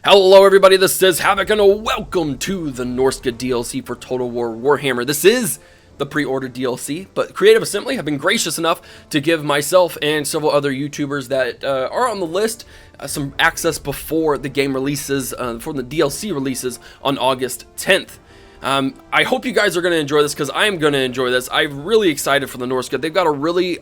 Hello everybody, this is Havoc and welcome to the Norsca DLC for Total War Warhammer. This is the pre-order DLC, but Creative Assembly have been gracious enough to give myself and several other YouTubers that are on the list some access before the game releases, before the DLC releases on August 10th. I hope you guys are going to enjoy this because I am going to enjoy this. I'm really excited for the Norsca. They've got a really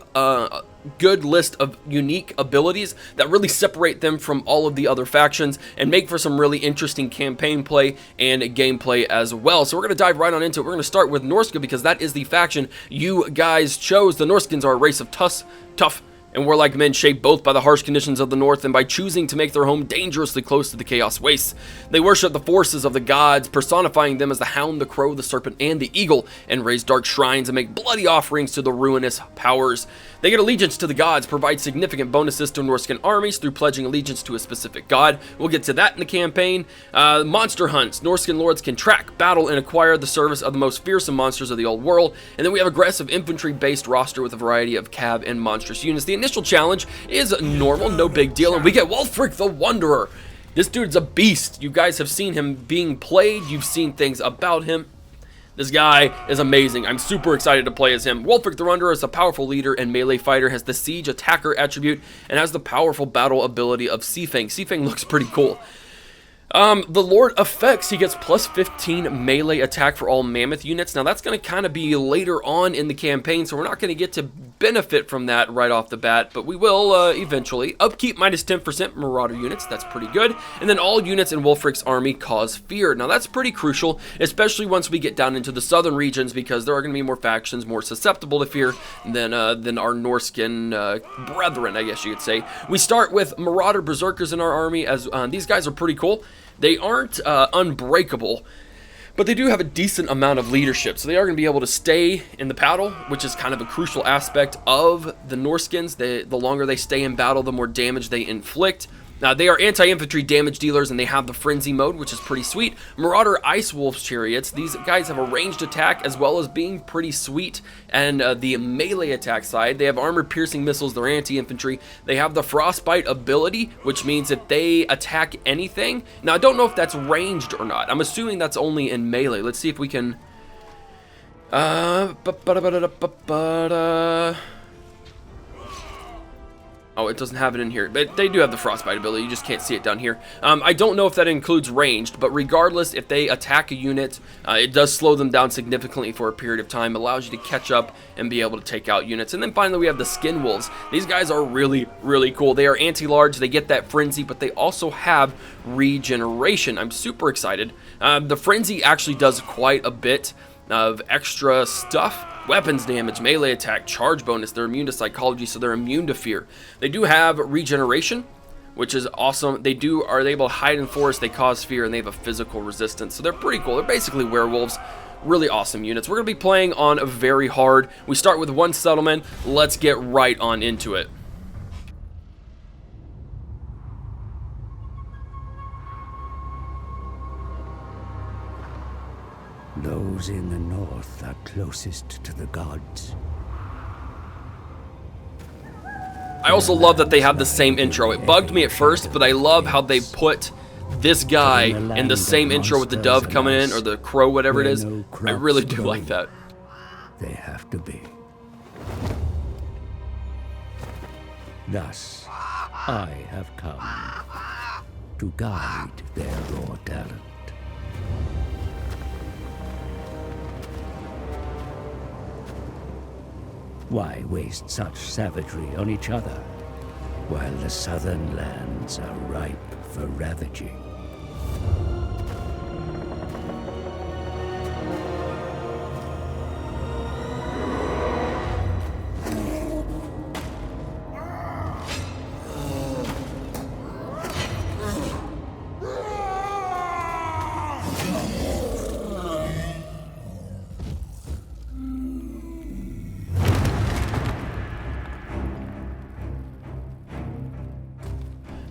good list of unique abilities that really separate them from all of the other factions and make for some really interesting campaign play and gameplay as well. So we're going to dive right on into it. We're going to start with Norsca because that is the faction you guys chose. The Norscans are a race of tough and warlike men shaped both by the harsh conditions of the north and by choosing to make their home dangerously close to the chaos wastes. They worship the forces of the gods, personifying them as the hound, the crow, the serpent, and the eagle, and raise dark shrines and make bloody offerings to the ruinous powers. They get allegiance to the gods, provide significant bonuses to Norscan armies through pledging allegiance to a specific god. We'll get to that in the campaign. Monster hunts. Norscan lords can track, battle, and acquire the service of the most fearsome monsters of the old world. And then we have aggressive infantry-based roster with a variety of cav and monstrous units. The initial challenge is normal, no big deal, and we get Wulfrik the Wanderer. This dude's a beast. You guys have seen him being played. You've seen things about him. This guy is amazing. I'm super excited to play as him. Wulfrik the Wanderer is a powerful leader and melee fighter, has the siege attacker attribute, and has the powerful battle ability of Seafang. Seafang looks pretty cool. The Lord effects, he gets plus 15 melee attack for all mammoth units. Now that's going to kind of be later on in the campaign, so we're not going to get to benefit from that right off the bat, but we will eventually. Upkeep minus 10% Marauder units, that's pretty good. And then all units in Wulfrik's army cause fear. Now that's pretty crucial, especially once we get down into the southern regions, because there are going to be more factions more susceptible to fear than our Norscan brethren, I guess you could say. We start with Marauder Berserkers in our army, as these guys are pretty cool. They aren't unbreakable, but they do have a decent amount of leadership, so they are going to be able to stay in the battle, which is kind of a crucial aspect of the Norscans. The longer they stay in battle, the more damage they inflict. Now, they are anti-infantry damage dealers, and they have the Frenzy mode, which is pretty sweet. Marauder Ice Wolf's Chariots. These guys have a ranged attack, as well as being pretty sweet. And the melee attack side, they have armor-piercing missiles. They're anti-infantry. They have the Frostbite ability, which means if they attack anything... Now, I don't know if that's ranged or not. I'm assuming that's only in melee. Let's see if we can... Oh, it doesn't have it in here, but they do have the Frostbite ability. You just can't see it down here. I don't know if that includes ranged, but regardless, if they attack a unit, it does slow them down significantly for a period of time, allows you to catch up and be able to take out units. And then finally, we have the Skin Wolves. These guys are really, really cool. They are anti-large. They get that Frenzy, but they also have regeneration. I'm super excited. The Frenzy actually does quite a bit of extra stuff. Weapons damage, melee attack, charge bonus. They're immune to psychology, so they're immune to fear. They do have regeneration, which is awesome. They are able to hide in forest, they cause fear, and they have a physical resistance. So they're pretty cool. They're basically werewolves. Really awesome units. We're going to be playing on a very hard. We start with one settlement. Let's get right on into it. Those in the north are closest to the gods. I also love that they have the same intro. It bugged me at first, but I love how they put this guy in the same intro with the dove coming in, or the crow, whatever it is. I really do like that. They have to be. Thus, I have come to guide their raw talent. Why waste such savagery on each other, while the southern lands are ripe for ravaging?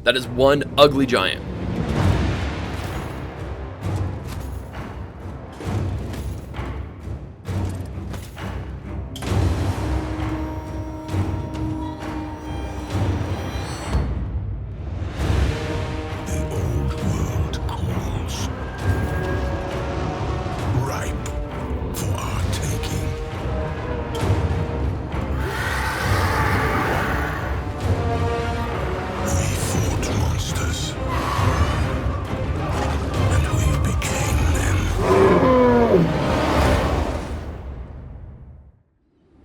That is one ugly giant. The old world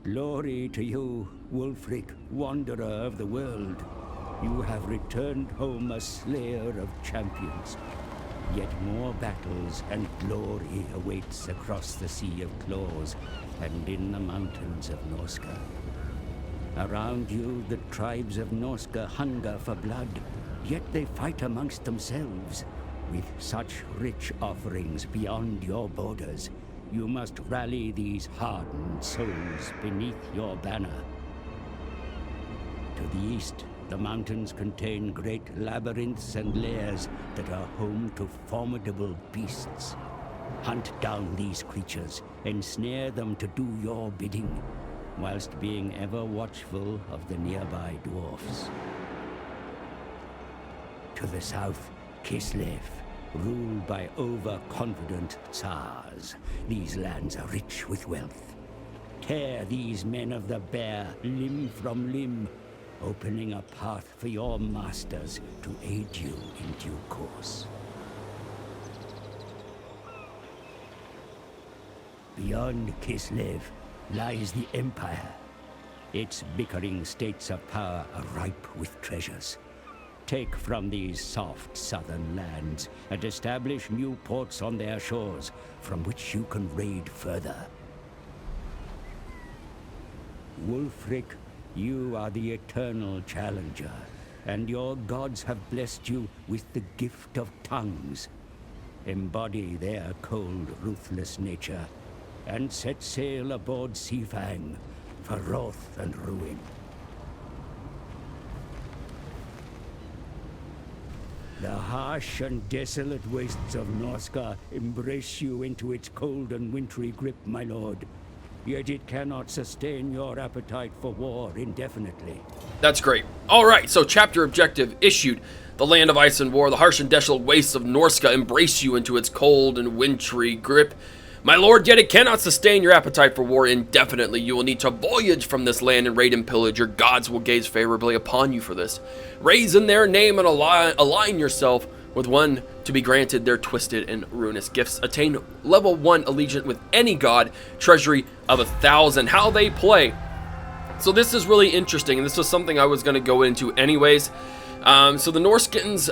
Glory to you, Wulfrik, wanderer of the world. You have returned home a slayer of champions. Yet more battles and glory awaits across the Sea of Claws and in the mountains of Norsca. Around you, the tribes of Norsca hunger for blood, yet they fight amongst themselves. With such rich offerings beyond your borders, you must rally these hardened souls beneath your banner. To the east, the mountains contain great labyrinths and lairs that are home to formidable beasts. Hunt down these creatures, ensnare them to do your bidding, whilst being ever watchful of the nearby dwarfs. To the south, Kislev, ruled by overconfident Tsars. These lands are rich with wealth. Tear these men of the bear limb from limb, opening a path for your masters to aid you in due course. Beyond Kislev lies the Empire. Its bickering states of power are ripe with treasures. Take from these soft southern lands and establish new ports on their shores from which you can raid further. Wulfrik, you are the eternal challenger, and your gods have blessed you with the gift of tongues. Embody their cold, ruthless nature, and set sail aboard Seafang for wrath and ruin. The harsh and desolate wastes of Norsca embrace you into its cold and wintry grip, my lord. Yet it cannot sustain your appetite for war indefinitely. That's great. Alright, so chapter objective issued. The land of ice and war, the harsh and desolate wastes of Norsca embrace you into its cold and wintry grip. My lord, yet it cannot sustain your appetite for war indefinitely. You will need to voyage from this land and raid and pillage. Your gods will gaze favorably upon you for this. Raise in their name and align yourself with one to be granted their twisted and ruinous gifts. Attain level 1 allegiance with any god, treasury of 1,000. How they play. So this is really interesting, and this was something I was going to go into anyways. So the Norscans,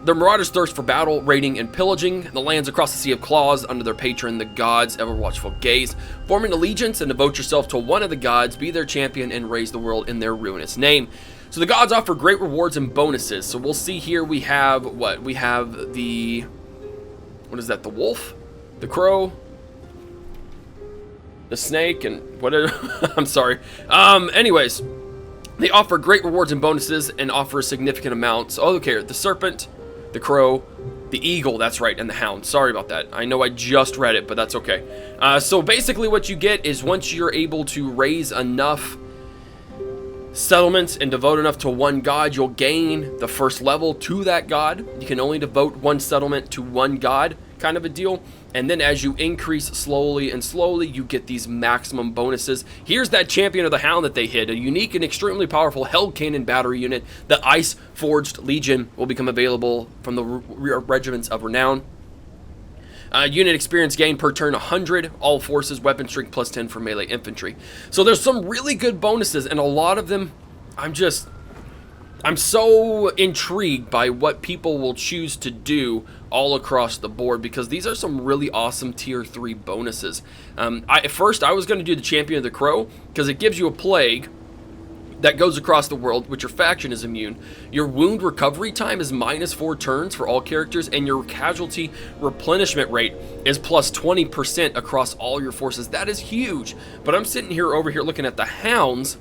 their marauders thirst for battle, raiding, and pillaging the lands across the Sea of Claws under their patron, the gods' ever-watchful gaze. Form an allegiance and devote yourself to one of the gods, be their champion, and raise the world in their ruinous name. So the gods offer great rewards and bonuses. So we'll see here we have, what? We have the, what is that, the wolf? The crow? The snake, and whatever, I'm sorry. Anyways. They offer great rewards and bonuses and offer significant amounts. Oh, okay, the serpent, the crow, the eagle, that's right, and the hound. Sorry about that. I know I just read it, but that's okay. So basically what you get is once you're able to raise enough settlements and devote enough to one god, you'll gain the first level to that god. You can only devote one settlement to one god, kind of a deal. And then as you increase slowly and slowly, you get these maximum bonuses. Here's that champion of the hound that they hit, a unique and extremely powerful held cannon battery unit. The Ice Forged Legion will become available from the regiments of renown. Unit experience gain per turn 100, all forces, weapon strength plus 10 for melee infantry. So there's some really good bonuses, and a lot of them, I'm so intrigued by what people will choose to do all across the board, because these are some really awesome tier 3 bonuses. At first I was going to do the Champion of the Crow, because it gives you a plague that goes across the world, which your faction is immune. Your wound recovery time is -4 turns for all characters, and your casualty replenishment rate is plus 20% across all your forces. That is huge. But I'm sitting here over here looking at the hounds,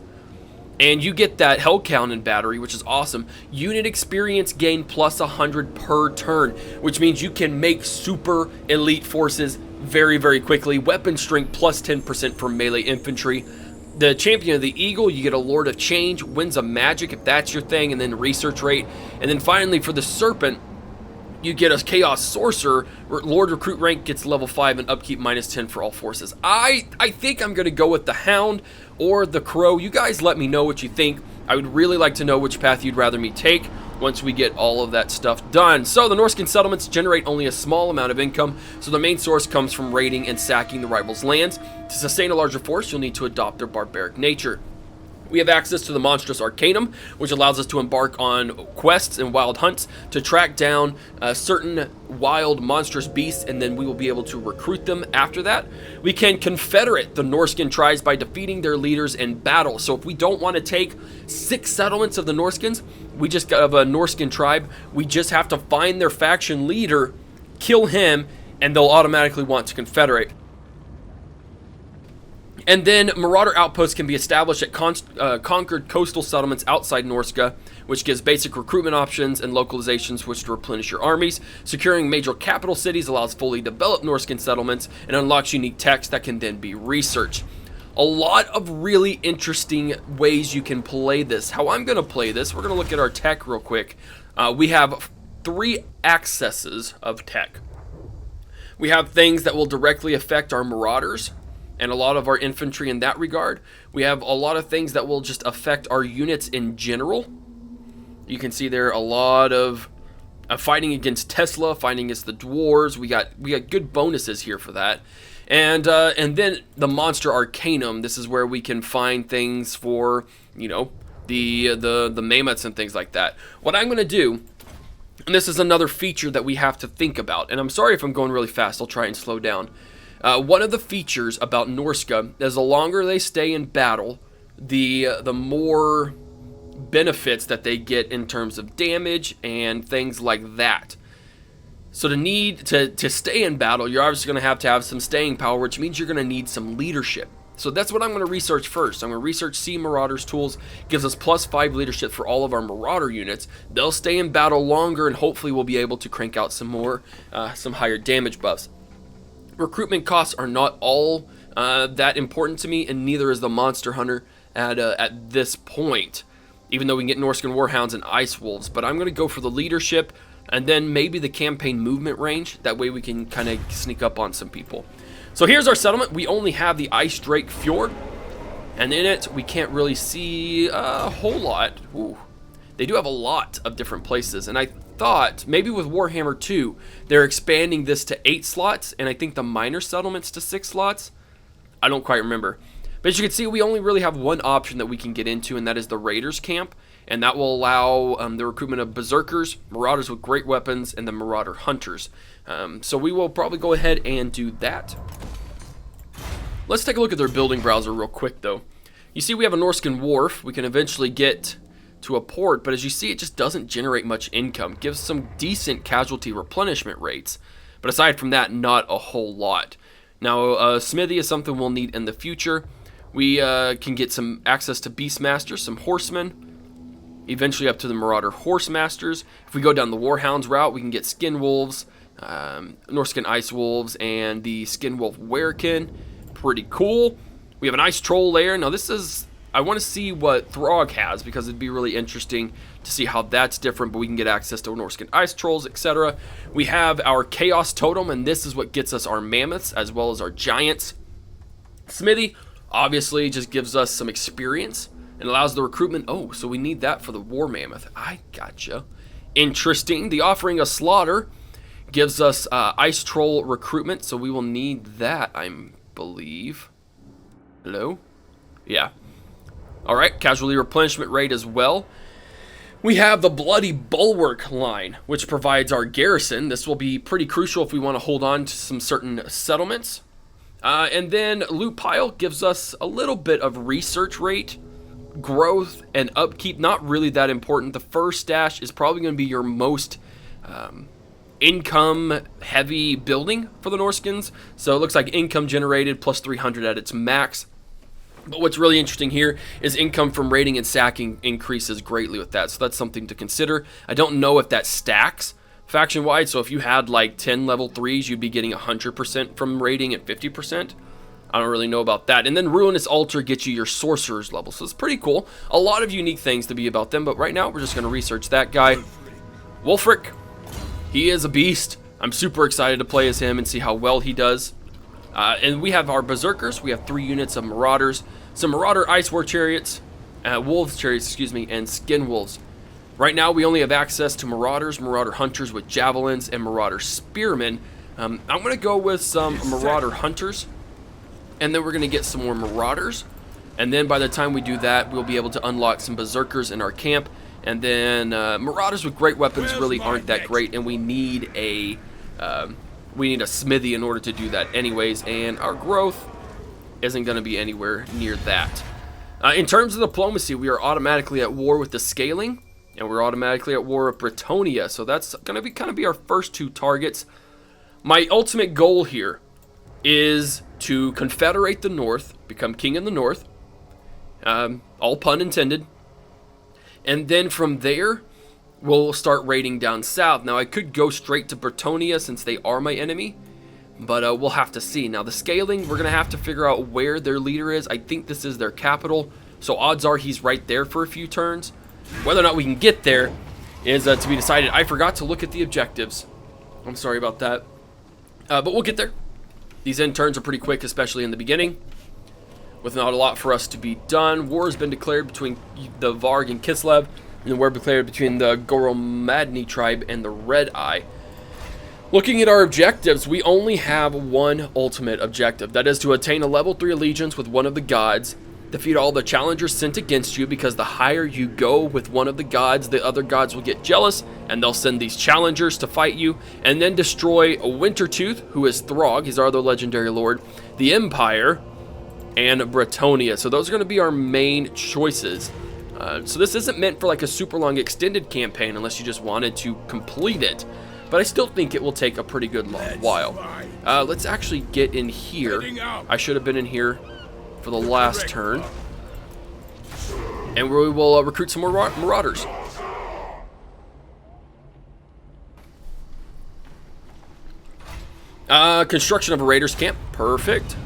and you get that Hell Cannon battery, which is awesome. Unit experience gain plus 100 per turn, which means you can make super elite forces very, very quickly. Weapon strength plus 10% for melee infantry. The Champion of the Eagle, you get a Lord of Change, Winds of Magic if that's your thing, and then research rate. And then finally for the Serpent, you get a Chaos Sorcerer. Lord Recruit rank gets level 5 and upkeep -10 for all forces. I think I'm going to go with the Hound or the Crow. You guys let me know what you think. I would really like to know which path you'd rather me take. once we get all of that stuff done. So the Norscan settlements generate only a small amount of income, so the main source comes from raiding and sacking the rivals' lands. To sustain a larger force, you'll need to adopt their barbaric nature. We have access to the Monstrous Arcanum, which allows us to embark on quests and wild hunts to track down certain wild monstrous beasts, and then we will be able to recruit them after that. We can confederate the Norscan tribes by defeating their leaders in battle. So if we don't want to take 6 settlements of the Norscans, we just have a Norscan tribe, we just have to find their faction leader, kill him, and they'll automatically want to confederate. And then Marauder outposts can be established at conquered coastal settlements outside Norsca, which gives basic recruitment options and localizations which to replenish your armies. Securing major capital cities allows fully developed Norscan settlements and unlocks unique techs that can then be researched. A lot of really interesting ways you can play this. How I'm going to play this, we're going to look at our tech real quick. We have 3 accesses of tech. We have things that will directly affect our Marauders and a lot of our infantry in that regard. We have a lot of things that will just affect our units in general. You can see there a lot of fighting against Tesla, fighting against the dwarves. We got good bonuses here for that. And then the Monster Arcanum. This is where we can find things for, you know, the mammoths and things like that. What I'm going to do, and this is another feature that we have to think about, and I'm sorry if I'm going really fast, I'll try and slow down. One of the features about Norsca is the longer they stay in battle, the more benefits that they get in terms of damage and things like that. So to stay in battle, you're obviously going to have some staying power, which means you're going to need some leadership. So that's what I'm going to research first. I'm going to research Sea Marauders tools. Gives us +5 leadership for all of our Marauder units. They'll stay in battle longer, and hopefully we'll be able to crank out some higher damage buffs. Recruitment costs are not all that important to me, and neither is the Monster Hunter at this point, even though we can get Norscan Warhounds and Ice Wolves. But I'm going to go for the leadership, and then maybe the campaign movement range. That way we can kind of sneak up on some people. So here's our settlement. We only have the Ice Drake Fjord, and in it we can't really see a whole lot. Ooh. They do have a lot of different places, and I thought maybe with Warhammer 2 they're expanding this to 8 slots, and I think the minor settlements to 6 slots. I don't quite remember, but as you can see, we only really have one option that we can get into, and that is the Raiders camp, and that will allow the recruitment of Berserkers, Marauders with great weapons, and the Marauder Hunters. So we will probably go ahead and do that. Let's take a look at their building browser real quick though. You see we have a Norscan wharf. We can eventually get to a port, but as you see, it just doesn't generate much income. It gives some decent casualty replenishment rates, but aside from that, not a whole lot. Now, smithy is something we'll need in the future. We can get some access to Beastmasters, some Horsemen, eventually up to the Marauder Horsemasters. If we go down the Warhounds route, we can get Skin Wolves, Norscan Ice Wolves, and the Skin Wolf Werekin. Pretty cool. We have an Ice Troll lair. Now, this is... I want to see what Throg has, because it'd be really interesting to see how that's different, but we can get access to Norscan Ice Trolls, etc. We have our Chaos Totem, and this is what gets us our Mammoths, as well as our Giants. Smithy, obviously, just gives us some experience, and allows the recruitment. Oh, so we need that for the War Mammoth. I gotcha. Interesting. The Offering of Slaughter gives us Ice Troll recruitment, so we will need that, I believe. Hello? Yeah. Alright, casualty replenishment rate as well. We have the Bloody Bulwark line, which provides our garrison. This will be pretty crucial if we want to hold on to some certain settlements. And then Loot Pile gives us a little bit of research rate, growth, and upkeep. Not really that important. The first stash is probably going to be your most income-heavy building for the Norscans. So it looks like income generated plus 300 at its max. But what's really interesting here is income from raiding and sacking increases greatly with that. So that's something to consider. I don't know if that stacks faction-wide. So if you had like 10 level 3s, you'd be getting 100% from raiding and 50%. I don't really know about that. And then Ruinous Altar gets you your Sorcerer's level. So it's pretty cool. A lot of unique things to be about them. But right now, we're just going to research that guy. Wulfrik. He is a beast. I'm super excited to play as him and see how well he does. And we have our Berserkers. We have 3 units of Marauders. Some Marauder Ice War Chariots. Wolves Chariots, excuse me. And Skin Wolves. Right now we only have access to Marauders, Marauder Hunters with Javelins, and Marauder Spearmen. I'm going to go with some Marauder Hunters, and then we're going to get some more Marauders. And then by the time we do that, we'll be able to unlock some Berserkers in our camp. And then Marauders with great weapons really aren't that great, and we need a smithy in order to do that anyways, and our growth isn't going to be anywhere near that. In terms of diplomacy, we are automatically at war with the Scaling, and we're automatically at war with Bretonnia, so that's going to be kind of our first two targets. My ultimate goal here is to confederate the North, become king in the North, all pun intended, and then from there, we'll start raiding down south. Now, I could go straight to Bretonnia since they are my enemy, but we'll have to see. Now, the Scaling, we're going to have to figure out where their leader is. I think this is their capital, so odds are he's right there for a few turns. Whether or not we can get there is to be decided. I forgot to look at the objectives. I'm sorry about that. But we'll get there. These end turns are pretty quick, especially in the beginning, with not a lot for us to be done. War has been declared between the Varg and Kislev, and the war declared between the Goromadni tribe and the Red Eye. Looking at our objectives, we only have one ultimate objective. That is to attain a level 3 allegiance with one of the gods, defeat all the challengers sent against you, because the higher you go with one of the gods, the other gods will get jealous, and they'll send these challengers to fight you, and then destroy Wintertooth, who is Throg, he's our other legendary lord, the Empire, and Bretonnia. So those are going to be our main choices. So this isn't meant for like a super long extended campaign unless you just wanted to complete it. But I still think it will take a pretty good while. Let's actually get in here. I should have been in here for the last turn. And we will recruit some more Marauders. Construction of a Raiders camp. Perfect.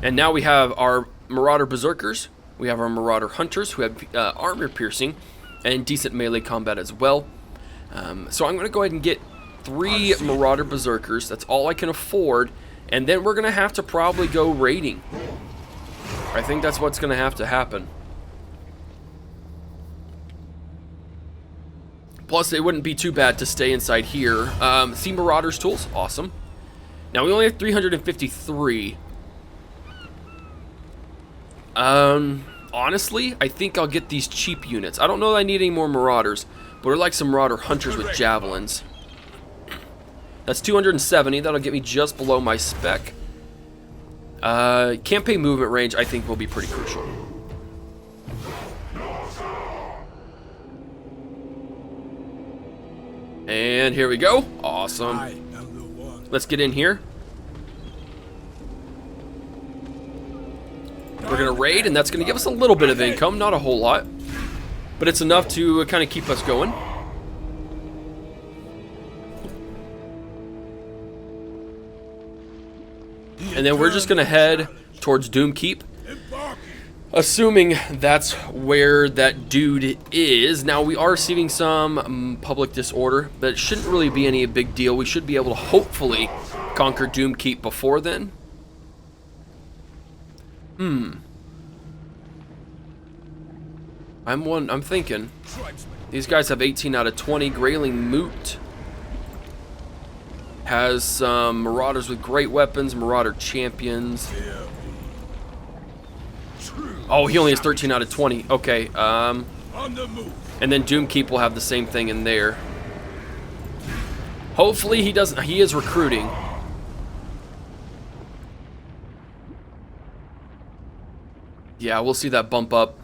And now we have our Marauder Berserkers. We have our Marauder Hunters who have armor piercing and decent melee combat as well. So I'm going to go ahead and get 3 Marauder Berserkers. That's all I can afford. And then we're going to have to probably go raiding. I think that's what's going to have to happen. Plus, it wouldn't be too bad to stay inside here. See Marauders tools. Awesome. Now, we only have 353. Honestly, I think I'll get these cheap units. I don't know that I need any more Marauders, but we're like some Marauder Hunters with Javelins. That's 270. That'll get me just below my spec. Campaign movement range, I think, will be pretty crucial. And here we go. Awesome. Let's get in here. We're going to raid, and that's going to give us a little bit of income. Not a whole lot, but it's enough to kind of keep us going. And then we're just going to head towards Doomkeep, assuming that's where that dude is. Now, we are receiving some public disorder, but it shouldn't really be any big deal. We should be able to hopefully conquer Doomkeep before then. I'm thinking. These guys have 18 out of 20. Grayling Moot has some Marauders with great weapons, Marauder champions. Oh, he only has 13 out of 20. Okay, and then Doomkeep will have the same thing in there. Hopefully he doesn't. He is recruiting. Yeah, we'll see that bump up.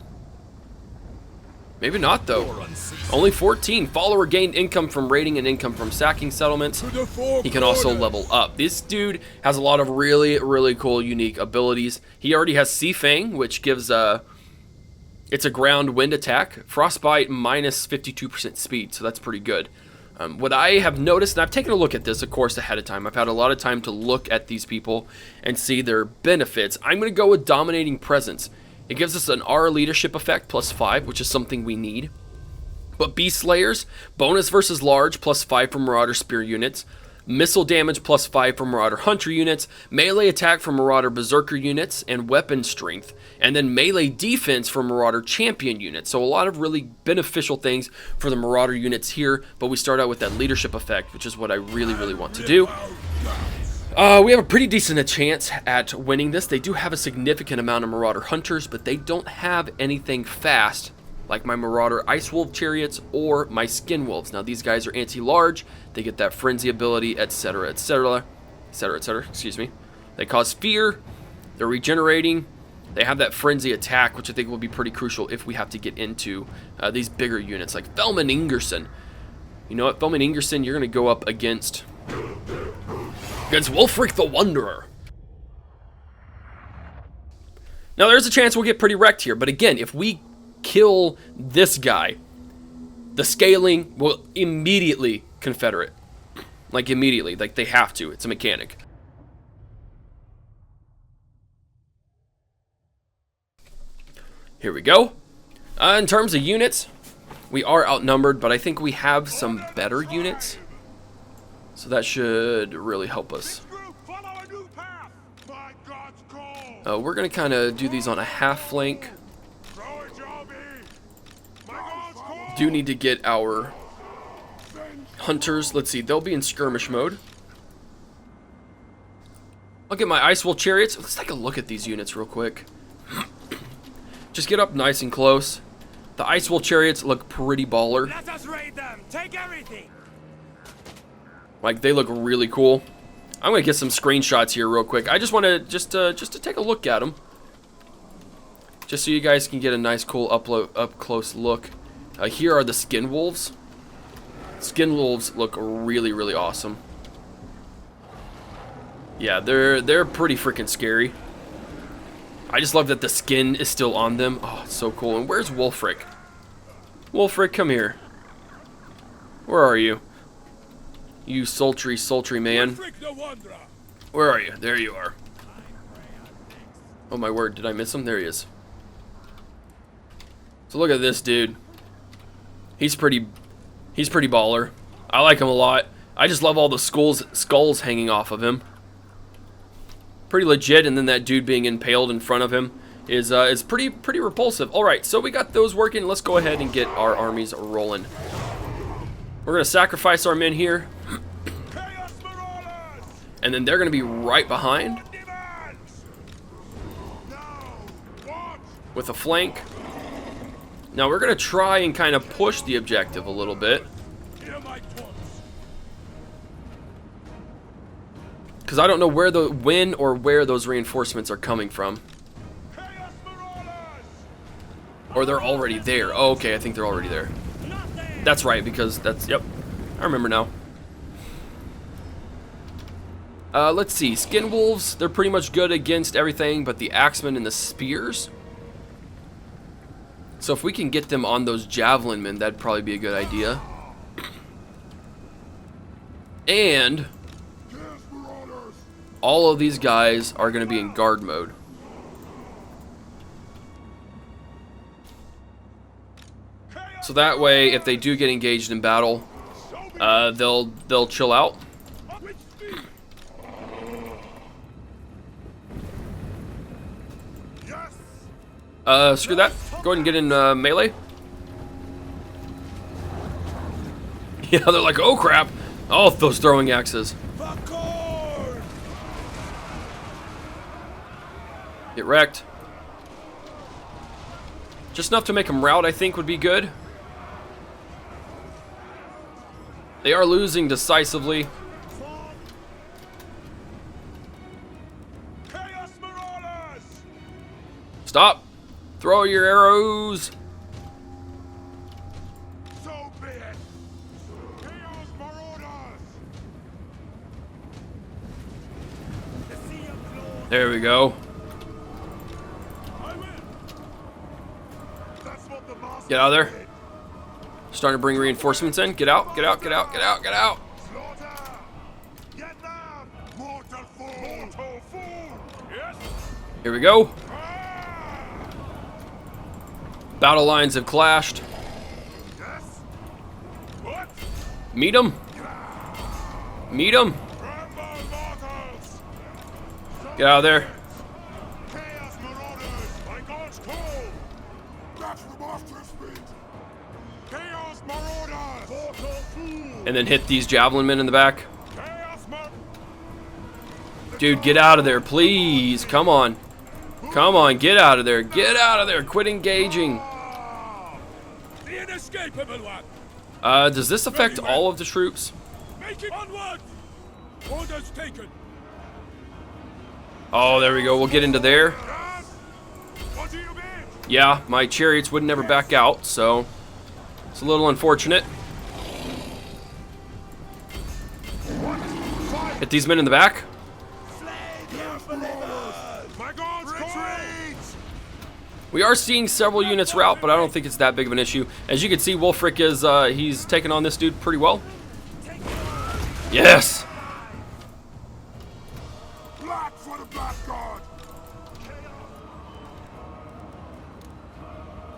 Maybe not, though. Only 14. Follower gained income from raiding and income from sacking settlements. He can also level up. This dude has a lot of really, really cool, unique abilities. He already has Sea Fang, which gives it's a ground wind attack. Frostbite minus 52% speed, so that's pretty good. What I have noticed, and I've taken a look at this, of course, ahead of time. I've had a lot of time to look at these people and see their benefits. I'm going to go with Dominating Presence. It gives us an R leadership effect, +5, which is something we need. But Beast Slayers, bonus versus large, +5 for Marauder Spear units. missile damage +5 for Marauder Hunter units, melee attack for Marauder Berserker units, and weapon strength, and then melee defense for Marauder Champion units. So a lot of really beneficial things for the Marauder units here, but we start out with that leadership effect, which is what I really want to do. We have a pretty decent chance at winning this. They do have a significant amount of Marauder Hunters, but they don't have anything fast like my Marauder Ice Wolf Chariots or my Skin Wolves. Now these guys are anti-large, they get that frenzy ability, etc, etc, etc, etc, excuse me. They cause fear, they're regenerating, they have that frenzy attack, which I think will be pretty crucial if we have to get into these bigger units like Felman Ingerson. You know what, Felman Ingerson, you're going to go up against Wulfrik the Wanderer. Now there's a chance we'll get pretty wrecked here, but again, if we kill this guy, the scaling will immediately confederate. Like immediately, like they have to. It's a mechanic. Here we go. In terms of units, we are outnumbered, but I think we have some better units. So that should really help us. We're going to kind of do these on a half flank. Do need to get our hunters. Let's see, they'll be in skirmish mode. I'll get my Ice Wolf Chariots. Let's take a look at these units real quick. Just get up nice and close. The Ice Wolf Chariots look pretty baller. Let us raid them. Take everything. Like, they look really cool. I'm gonna get some screenshots here real quick. I just want to just to take a look at them, just so you guys can get a nice, cool up close look. Here are the Skin Wolves. Skin Wolves look really awesome. Yeah, they're pretty freaking scary. I just love that the skin is still on them. Oh, it's so cool. And where's Wulfrik? Wulfrik, come here. Where are you? You sultry man. Where are you? There you are. Oh my word, did I miss him? There he is. So look at this dude. He's pretty baller. I like him a lot. I just love all the skulls hanging off of him. Pretty legit, and then that dude being impaled in front of him is pretty repulsive. All right, so we got those working. Let's go ahead and get our armies rolling. We're gonna sacrifice our men here, and then they're gonna be right behind with a flank. Now we're gonna try and kind of push the objective a little bit, because I don't know when or where those reinforcements are coming from. Or they're already there. Oh, okay, I think they're already there. That's right, because yep, I remember now. Let's see, Skin Wolves, they're pretty much good against everything but the Axemen and the Spears. So if we can get them on those Javelin men, that'd probably be a good idea. And all of these guys are going to be in guard mode. So that way, if they do get engaged in battle, they'll chill out. Screw that. Go ahead and get in melee. Yeah, they're like, oh crap. Oh, those throwing axes. Get wrecked. Just enough to make them rout, I think, would be good. They are losing decisively. Stop. Throw your arrows. So be it. Chaos Marauders. There we go. Get out of there. Starting to bring reinforcements in. Get out, get out, get out, get out, get out. Here we go. Battle lines have clashed. Meet them. Meet him. Tremble, mortals! Get out of there. Chaos Marauders! By God's call! That's the master speed! Chaos Marauders! Portal 2! And then hit these javelin men in the back. Chaos Mar... Dude, get out of there, please. Come on. Come on, get out of there. Get out of there. Quit engaging. The inescapable one! Does this affect all of the troops? Make it onward! Orders taken! Oh, there we go. We'll get into there. Yes? What do you mean? Yeah, my chariots would never back out, so it's a little unfortunate. Hit these men in the back. My God's retreat! We are seeing several units rout, but I don't think it's that big of an issue. As you can see, Wulfrik is he's taking on this dude pretty well. Yes. Black for the Black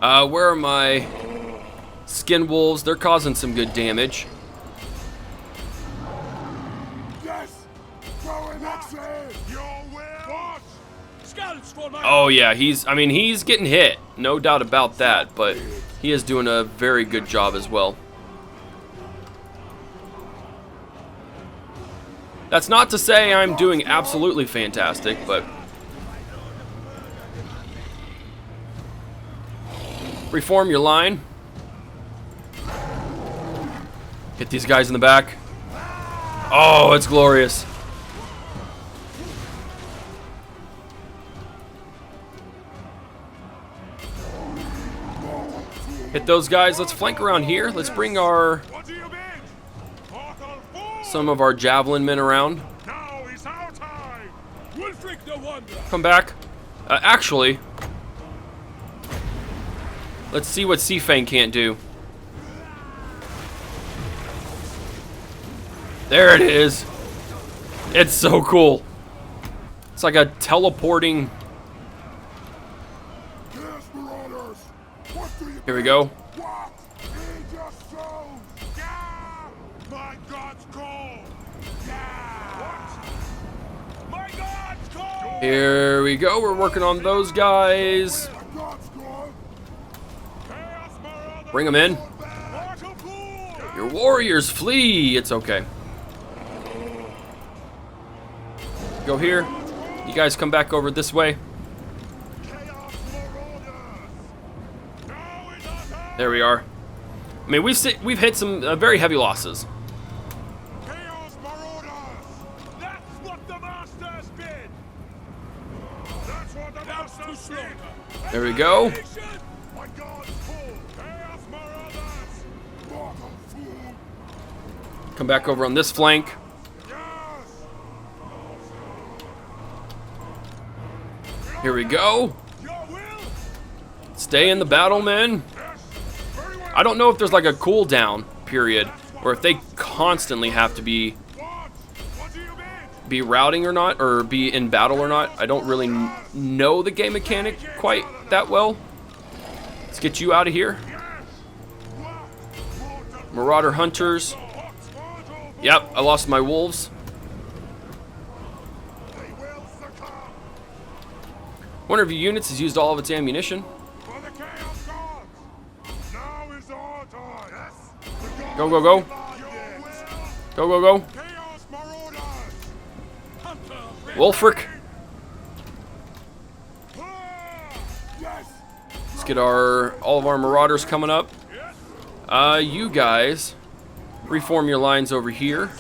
God! Where are my skin wolves? They're causing some good damage. Yes! Go in exit! Your will! What? Scouts for my... Oh yeah, he's getting hit, no doubt about that, but he is doing a very good job as well. That's not to say I'm doing absolutely fantastic, but reform your line. Hit these guys in the back. Oh, it's glorious. Hit those guys. Let's flank around here. Let's bring our What do you mean? Portal 4! some of our javelin men around. Now is our time! Wulfrik the Wanderer! Come back. Actually, let's see what Seafang can't do. There it is. It's so cool. It's like a teleporting. Yes, Marauders! What do you... Here we go. What? He just shows! Yeah! My God's call! Yeah! What? My God's call! Here we go. We're working on those guys. God's call! Chaos Marauder! Bring them in. Portal 4! Your warriors flee. It's okay. Go here. You guys come back over this way. Chaos Marauders! Now is our time! There we are. I mean, we've hit some very heavy losses. Chaos Marauders! That's what the Masters bid! That's what the Masters bid! There we go. My God's full! Chaos Marauders! Mortal fool! Come back over on this flank. Yes! Here we go. Your will! Stay in the battle, men. Yes! Very well! I don't know if there's like a cooldown period, or if they constantly have to be What? What do you mean? routing or not, or be in battle or not. I don't really know the game mechanic quite that well. Let's get you out of here. Yes! What? Marauder hunters. Yep, I lost my wolves. They will succumb! One of your units has used all of its ammunition. For the Chaos Gods! Now is our time! Yes! The gods Go, go, go. your will! Go, go, go. Chaos Marauders! Hunter! Wulfrik. Yes! Let's get all of our marauders coming up. Yes! You guys reform your lines over here.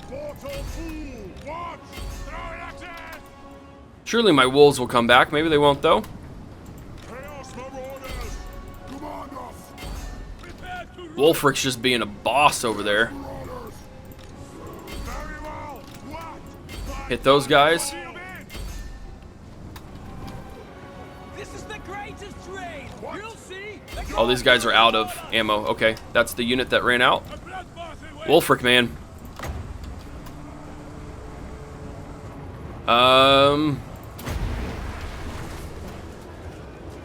Portal 2! Watch! Throw it action! Surely my wolves will come back. Maybe they won't though. Chaos Marauders! Command us! Prepare to Wulfrik's just being a boss over there. Marauders! Very well! What? Hit those guys. What do you mean? This is the greatest raid! You'll see! Oh, these guys are out of ammo. Okay, that's the unit that ran out. A bloodbath awaits! Wulfrik, man.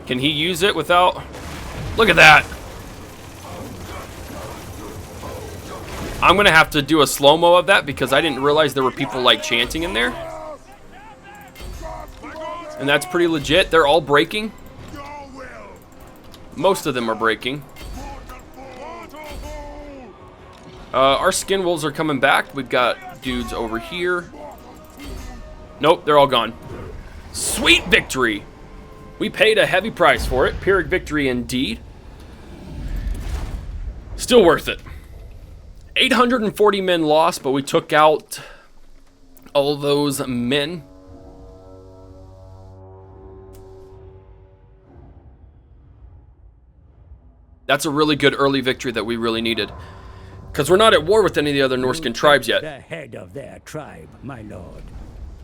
Can he use it without... Look at that! I'm going to have to do a slow-mo of that because I didn't realize there were people like chanting in there. And that's pretty legit. They're all breaking. Most of them are breaking. Our skin wolves are coming back. We've got dudes over here. Nope, they're all gone. Sweet victory. We paid a heavy price for it. Pyrrhic victory indeed. Still worth it. 840 men lost, but we took out all those men. That's a really good early victory that we really needed. Because we're not at war with any of the other Norscan tribes yet. The head of their tribe, my lord,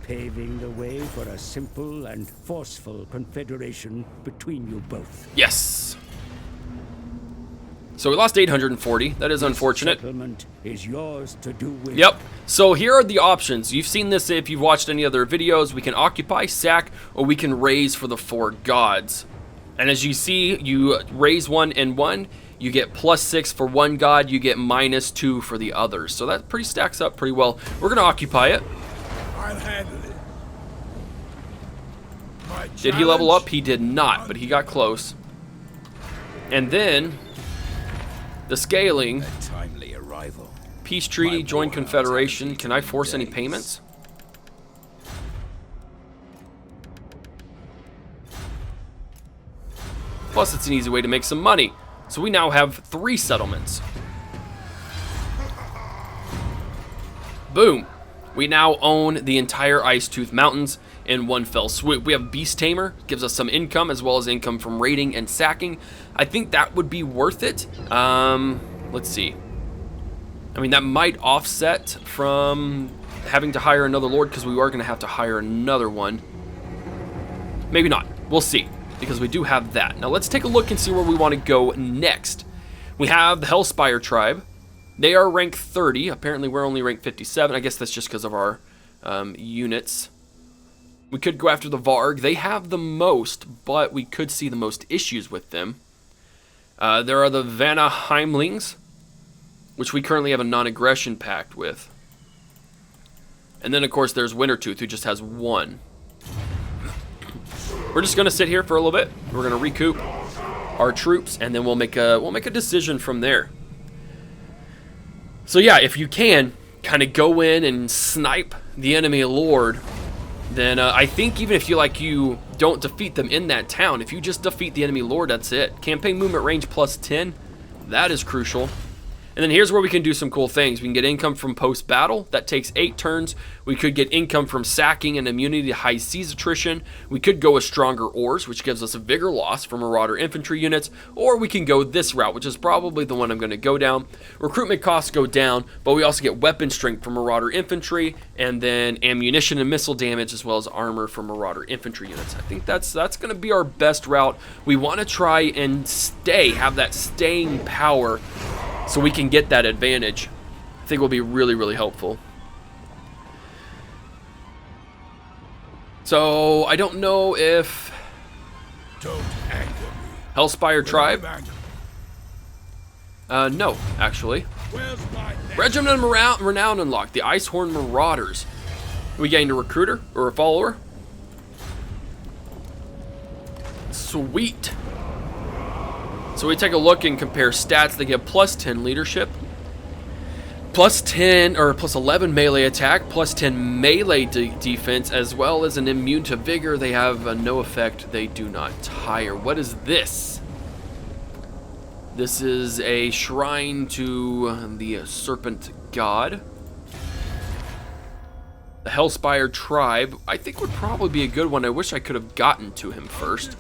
paving the way for a simple and forceful confederation between you both. Yes. So we lost 840. That is unfortunate. Settlement is yours to do with. Yep. So here are the options. You've seen this if you've watched any other videos. We can occupy, sack, or we can raise for the 4 gods. And as you see, you raise 1 and 1. You get +6 for one god. You get -2 for the others. So that pretty stacks up pretty well. We're going to occupy it. I'll handle it. Did he level up? He did not, but he got close. And then the scaling. A timely arrival. Peace treaty, join confederation. Can I force any payments? Plus, it's an easy way to make some money. So we now have 3 settlements. Boom. We now own the entire Ice Tooth Mountains in one fell swoop. We have Beast Tamer, gives us some income as well as income from raiding and sacking. I think that would be worth it. Let's see. I mean, that might offset from having to hire another lord because we are going to have to hire another one. Maybe not. We'll see. Because we do have that. Now let's take a look and see where we want to go next. We have the Spire tribe. They are rank 30. Apparently we're only rank 57. I guess that's just because of our units. We could go after the Varg. They have the most, but we could see the most issues with them. There are the Vanaheimlings, which we currently have a non-aggression pact with. And then of course there's Wintertooth, who just has 1. We're just gonna sit here for a little bit. We're gonna recoup our troops, and then we'll make a decision from there. So yeah, if you can kind of go in and snipe the enemy lord, then I think even if you don't defeat them in that town, if you just defeat the enemy lord, that's it. Campaign movement range +10, that is crucial. And then here's where we can do some cool things. We can get income from post-battle. That takes 8 turns. We could get income from sacking and immunity to high seas attrition. We could go with stronger ores, which gives us a vigor loss for Marauder infantry units. Or we can go this route, which is probably the one I'm going to go down. Recruitment costs go down, but we also get weapon strength for Marauder infantry, and then ammunition and missile damage, as well as armor for Marauder infantry units. I think that's going to be our best route. We want to try and have that staying power, so we can get that advantage. I think will be really, really helpful. So I don't know if Don't anger me. Spire tribe. Anger. No, actually. Where's my Regiment of Renown unlocked. The Icehorn Marauders. We gained a recruiter or a follower. Sweet. So we take a look and compare stats. They get +10 leadership, +10 or +11 melee attack, +10 melee defense, as well as an immune to vigor. They have no effect. They do not tire. What is this? This is a shrine to the serpent god. The Hellspire tribe, I think, would probably be a good one. I wish I could have gotten to him first.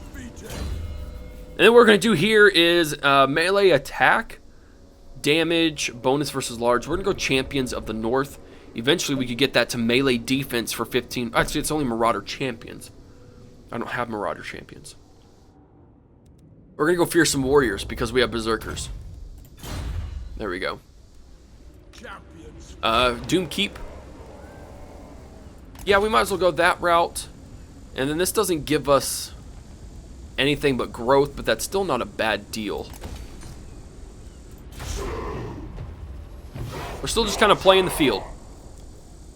And then what we're going to do here is melee attack, damage, bonus versus large. We're going to go Champions of the North. Eventually we could get that to melee defense for 15. Actually, it's only Marauder champions. I don't have Marauder champions. We're going to go Fearsome Warriors because we have Berserkers. There we go. Doom Keep. Yeah, we might as well go that route. And then this doesn't give us anything but growth, but that's still not a bad deal. We're still just kind of playing the field.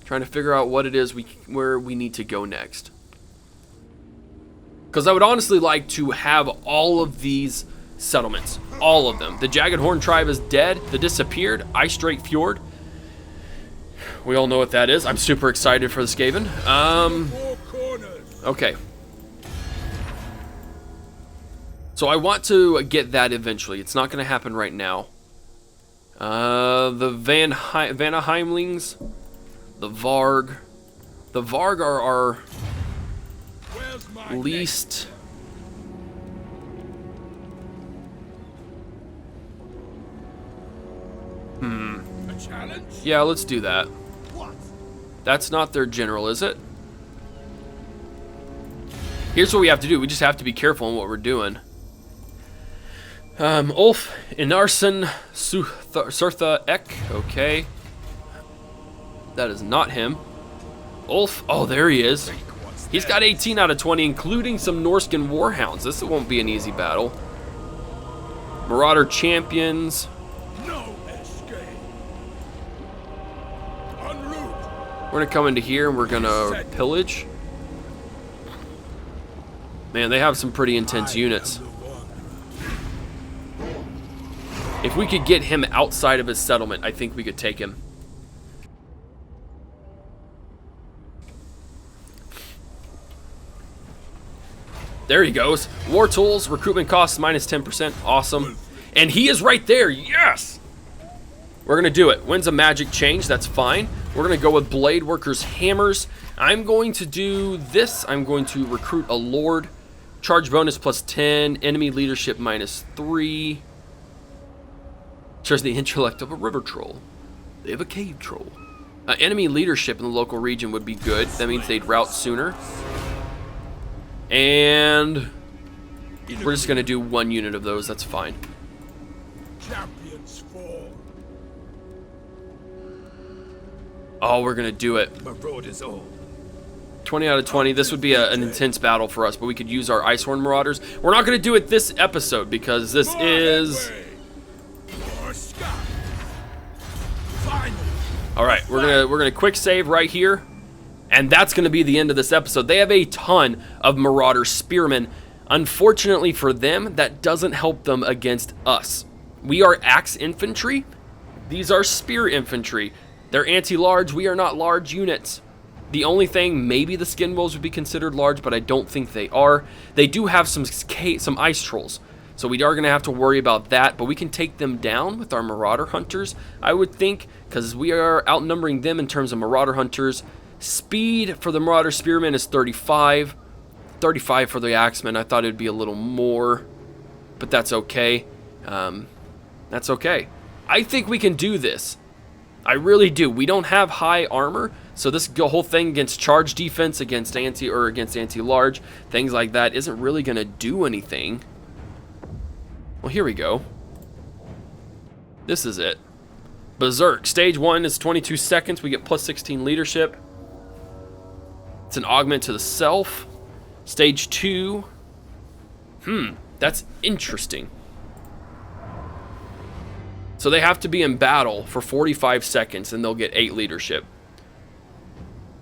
Trying to figure out what it is where we need to go next. Because I would honestly like to have all of these settlements. All of them. The Jagged Horn tribe is dead. The Disappeared. Ice Drake Fjord. We all know what that is. I'm super excited for the Skaven. Okay. So I want to get that eventually. It's not going to happen right now. The Vanaheimlings. The Varg. The Varg are our least... A challenge? Yeah, let's do that. That's not their general, is it? Here's what we have to do. We just have to be careful in what we're doing. Ulf, Inarson, Surtha Ek. Okay. That is not him. Ulf. Oh, there he is. He's got 18 out of 20, including some Norscan Warhounds. This won't be an easy battle. Marauder Champions. No escape. En route. We're gonna come into here and we're gonna pillage. Man, they have some pretty intense units. If we could get him outside of his settlement, I think we could take him. There he goes. War tools, recruitment costs minus 10%. Awesome. And he is right there. Yes! We're going to do it. When's a magic change? That's fine. We're going to go with Blade Workers Hammers. I'm going to do this. I'm going to recruit a Lord. Charge bonus plus 10. Enemy leadership minus 3. Shares the intellect of a river troll. They have a cave troll. Enemy leadership in the local region would be good. That means they'd rout sooner. And we're just going to do 1 unit of those. That's fine. Champions fall. Oh, we're going to do it. Marauders all. 20 out of 20. This would be an intense battle for us, but we could use our Icehorn Marauders. We're not going to do it this episode because this is... All right, we're gonna quick save right here, and that's gonna be the end of this episode. They have a ton of Marauder Spearmen. Unfortunately for them, that doesn't help them against us. We are Axe Infantry. These are Spear Infantry. They're anti-large. We are not large units. The only thing, maybe the Skin Wolves would be considered large, but I don't think they are. They do have some Ice Trolls, so we are going to have to worry about that, but we can take them down with our Marauder Hunters, I would think, because we are outnumbering them in terms of Marauder Hunters. Speed for the Marauder Spearmen is 35. 35 for the Axemen. I thought it would be a little more, but that's okay. That's okay. I think we can do this. I really do. We don't have high armor, so this whole thing against charge defense, against anti-large, things like that, isn't really going to do anything. Well, here we go. This is it. Berserk. Stage 1 is 22 seconds. We get plus 16 leadership. It's an augment to the self. Stage 2. That's interesting. So they have to be in battle for 45 seconds and they'll get 8 leadership.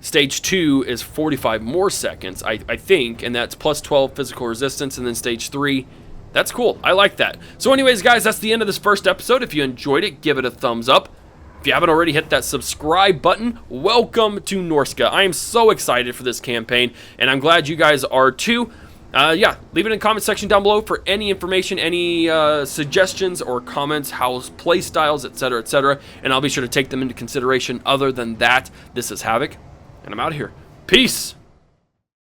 Stage 2 is 45 more seconds, I think, and that's plus 12 physical resistance. And then stage 3, that's cool. I like that. So anyways, guys, that's the end of this first episode. If you enjoyed it, give it a thumbs up. If you haven't already, hit that subscribe button. Welcome to Norsca. I am so excited for this campaign, and I'm glad you guys are too. Yeah, leave it in the comment section down below for any information, any suggestions or comments, house play styles, etc., and I'll be sure to take them into consideration. Other than that, this is Havoc, and I'm out of here. Peace!